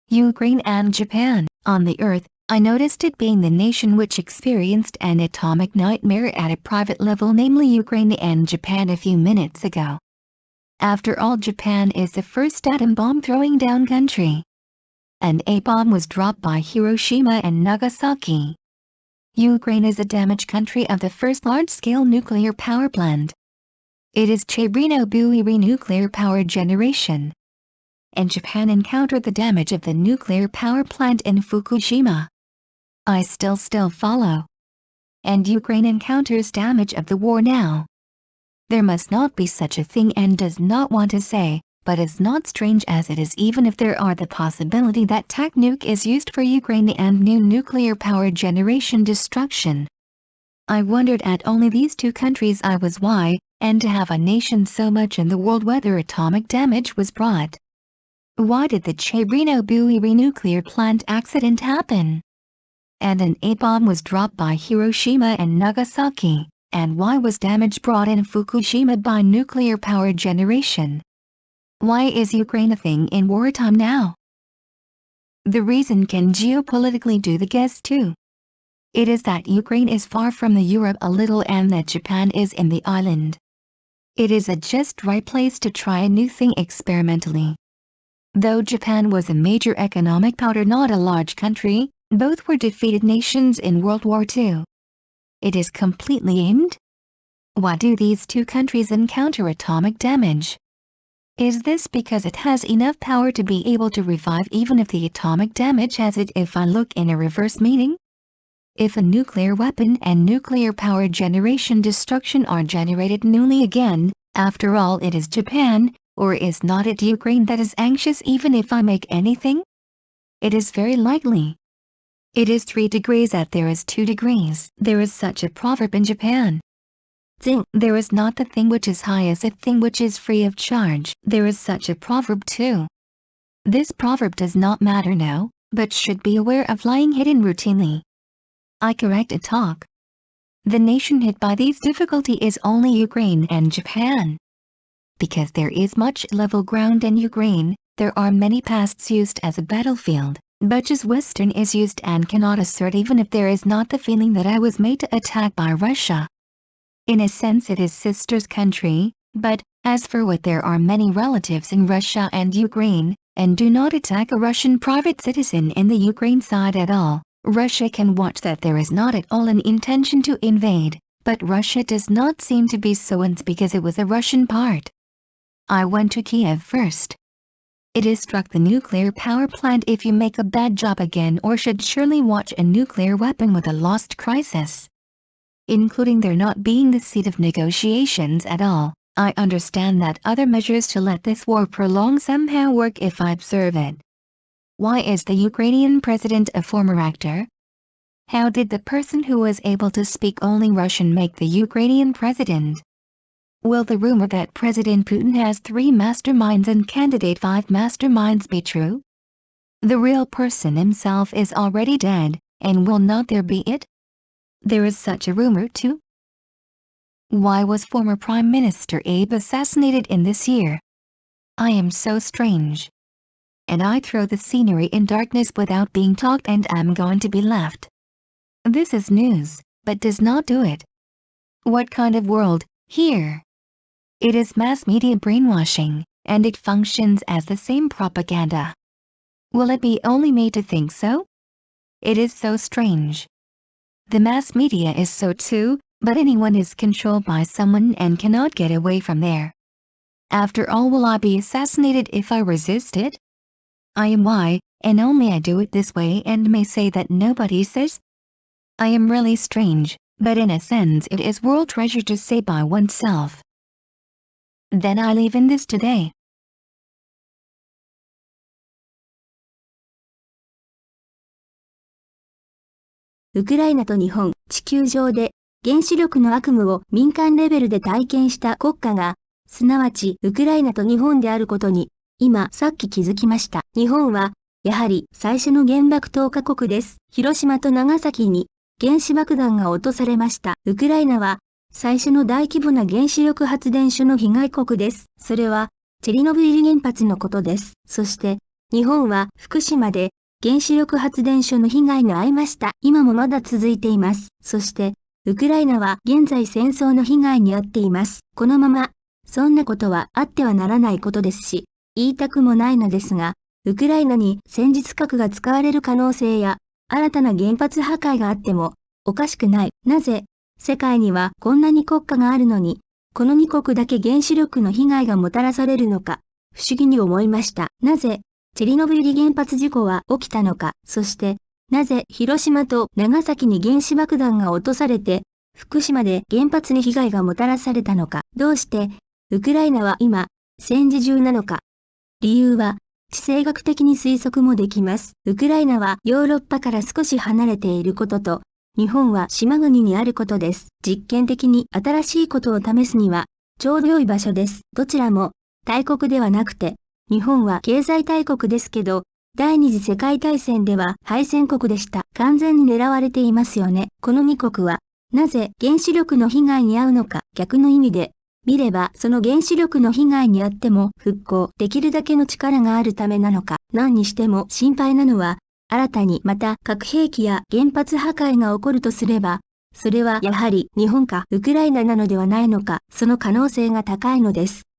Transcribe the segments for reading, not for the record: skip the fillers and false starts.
Ukraine and Japan. On the Earth, I noticed it being the nation which experienced an atomic nightmare at a private level, namely Ukraine and Japan a few minutes ago. After all, Japan is the first atom bomb throwing down country. An A-bomb was dropped by Hiroshima and Nagasaki. Ukraine is a damaged country of the first large-scale nuclear power plant. It is Chernobyl nuclear power generation. And Japan encountered the damage of the nuclear power plant in Fukushima. I still follow. And Ukraine encounters damage of the war now. There must not be such a thing and does not want to say, but it's not strange as it is, even if there are the possibility that Technuke is used for Ukraine and new nuclear power generation destruction. I wondered at only these two countries I was why, and to have a nation so much in the world whether atomic damage was brought. Why did the Chernobyl nuclear plant accident happen? And an A-bomb was dropped by Hiroshima and Nagasaki, and why was damage brought in Fukushima by nuclear power generation? Why is Ukraine a thing in wartime now? The reason can geopolitically do the guess too. It is that Ukraine is far from the Europe a little and that Japan is in the island. It is a just right place to try a new thing experimentally. Though Japan was a major economic power, not a large country, both were defeated nations in World War II. It is completely aimed? Why do these two countries encounter atomic damage? Is this because it has enough power to be able to revive even if the atomic damage has it? If I look in a reverse meaning? If a nuclear weapon and nuclear power generation destruction are generated newly again, after all it is Japan, or is not it Ukraine that is anxious even if I make anything? It is very likely. It is 3 degrees that there is 2 degrees. There is such a proverb in Japan. There is not the thing which is high as a thing which is free of charge. There is such a proverb too. This proverb does not matter now, but should be aware of lying hidden routinely. I correct a talk. The nation hit by these difficulty is only Ukraine and Japan. Because there is much level ground in Ukraine, there are many pasts used as a battlefield, but as Western is used and cannot assert even if there is not the feeling that I was made to attack by Russia. In a sense it is sister's country, but, as for what there are many relatives in Russia and Ukraine, and do not attack a Russian private citizen in the Ukraine side at all. Russia can watch that there is not at all an intention to invade, but Russia does not seem to be so, and because it was a Russian part. I went to Kiev first. It is struck the nuclear power plant. If you make a bad job again or should surely watch a nuclear weapon with a lost crisis. Including there not being the seat of negotiations at all, I understand that other measures to let this war prolong somehow work if I observe it. Why is the Ukrainian president a former actor? How did the person who was able to speak only Russian make the Ukrainian president? Will the rumor that President Putin has 3 masterminds and candidate 5 masterminds be true? The real person himself is already dead, and will not there be it? There is such a rumor too. Why was former Prime Minister Abe assassinated in this year? I am so strange. And I throw the scenery in darkness without being talked and am going to be left. This is news, but does not do it. What kind of world, here? It is mass media brainwashing, and it functions as the same propaganda. Will it be only made to think so? It is so strange. The mass media is so too, but anyone is controlled by someone and cannot get away from there. After all, will I be assassinated if I resist it? I am why, and only I do it this way and may say that nobody says. I am really strange, but in a sense it is world treasure to say by oneself. Then I leave in this today. ウクライナと日本、地球上で原子力の悪夢を民間レベルで体験した国家が、すなわちウクライナと日本であることに、今さっき気づきました。日本は、やはり最初の原爆投下国です。広島と長崎に原子爆弾が落とされました。ウクライナは、最初の大規模な原子力発電所の被害国です。それは、チェルノブイリ原発のことです。そして、日本は福島で原子力発電所の被害に遭いました。今もまだ続いています。そして、ウクライナは現在戦争の被害に遭っています。このまま、そんなことはあってはならないことですし、言いたくもないのですが、ウクライナに戦術核が使われる可能性や、新たな原発破壊があっても、おかしくない。なぜ、世界にはこんなに国家があるのに、この2国だけ原子力の被害がもたらされるのか、不思議に思いました。なぜ、チェルノブイリ原発事故は起きたのか、そして、なぜ広島と長崎に原子爆弾が落とされて、福島で原発に被害がもたらされたのか、どうして、ウクライナは今、戦時中なのか。理由は、地政学的に推測もできます。ウクライナはヨーロッパから少し離れていることと、日本は島国にあることです。実験的に新しいことを試すには、ちょうど良い場所です。どちらも、大国ではなくて、日本は経済大国ですけど、第二次世界大戦では敗戦国でした。完全に狙われていますよね。この2国は、なぜ原子力の被害に遭うのか、逆の意味で、見ればその原子力の被害に遭っても復興できるだけの力があるためなのか。何にしても心配なのは、新たにまた核兵器や原発破壊が起こるとすれば、それはやはり日本かウクライナなのではないのか、その可能性が高いのです。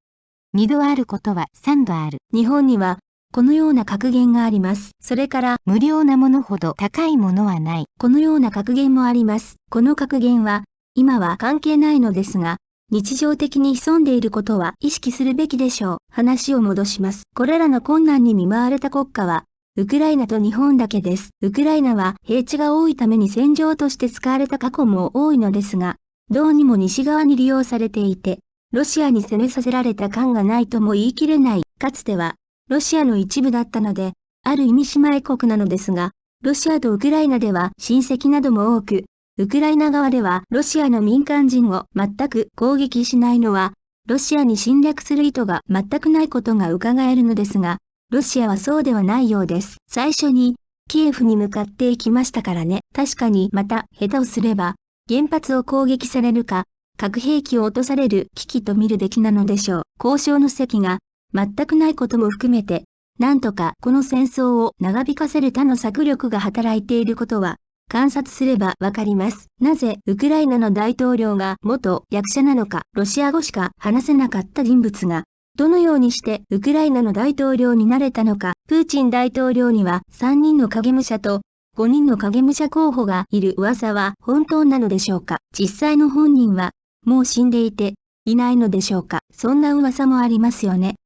2度あることは3度ある。日本には、このような格言があります。それから、無料なものほど高いものはない。このような格言もあります。この格言は、今は関係ないのですが、日常的に潜んでいることは意識するべきでしょう。話を戻します。これらの困難に見舞われた国家は、ウクライナと日本だけです。ウクライナは平地が多いために戦場として使われた過去も多いのですが、どうにも西側に利用されていて、ロシアに攻めさせられた感がないとも言い切れない。かつては、ロシアの一部だったので、ある意味姉妹国なのですが、ロシアとウクライナでは親戚なども多く、ウクライナ側ではロシアの民間人を全く攻撃しないのは、ロシアに侵略する意図が全くないことが伺えるのですが、ロシアはそうではないようです。最初に、キエフに向かっていきましたからね。確かにまた下手をすれば、原発を攻撃されるか、核兵器を落とされる危機と見るべきなのでしょう。交渉の席が全くないことも含めて、なんとかこの戦争を長引かせる他の策略が働いていることは、観察すればわかります。なぜウクライナの大統領が元役者なのか、ロシア語しか話せなかった人物が、どのようにしてウクライナの大統領になれたのか、プーチン大統領には3人の影武者と5人の影武者候補がいる噂は本当なのでしょうか。実際の本人は、もう死んでいて、いないのでしょうか。そんな噂もありますよね。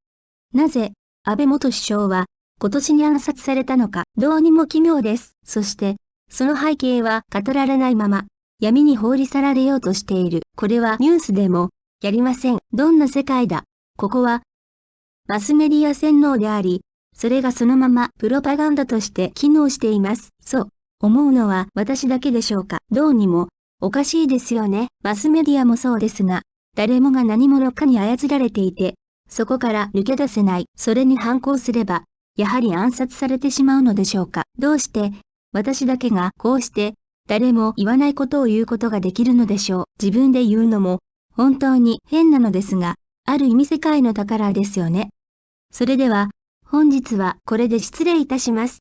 なぜ、安倍元首相は、今年に暗殺されたのか、どうにも奇妙です。そして、その背景は語られないまま、闇に放り去られようとしている。これはニュースでも、やりません。どんな世界だ。ここは、マスメディア洗脳であり、それがそのままプロパガンダとして機能しています。そう、思うのは私だけでしょうか。どうにも、おかしいですよね。マスメディアもそうですが、誰もが何者かに操られていて、そこから抜け出せない。それに反抗すれば、やはり暗殺されてしまうのでしょうか。どうして、私だけがこうして、誰も言わないことを言うことができるのでしょう。自分で言うのも、本当に変なのですが、ある意味世界の宝ですよね。それでは、本日はこれで失礼いたします。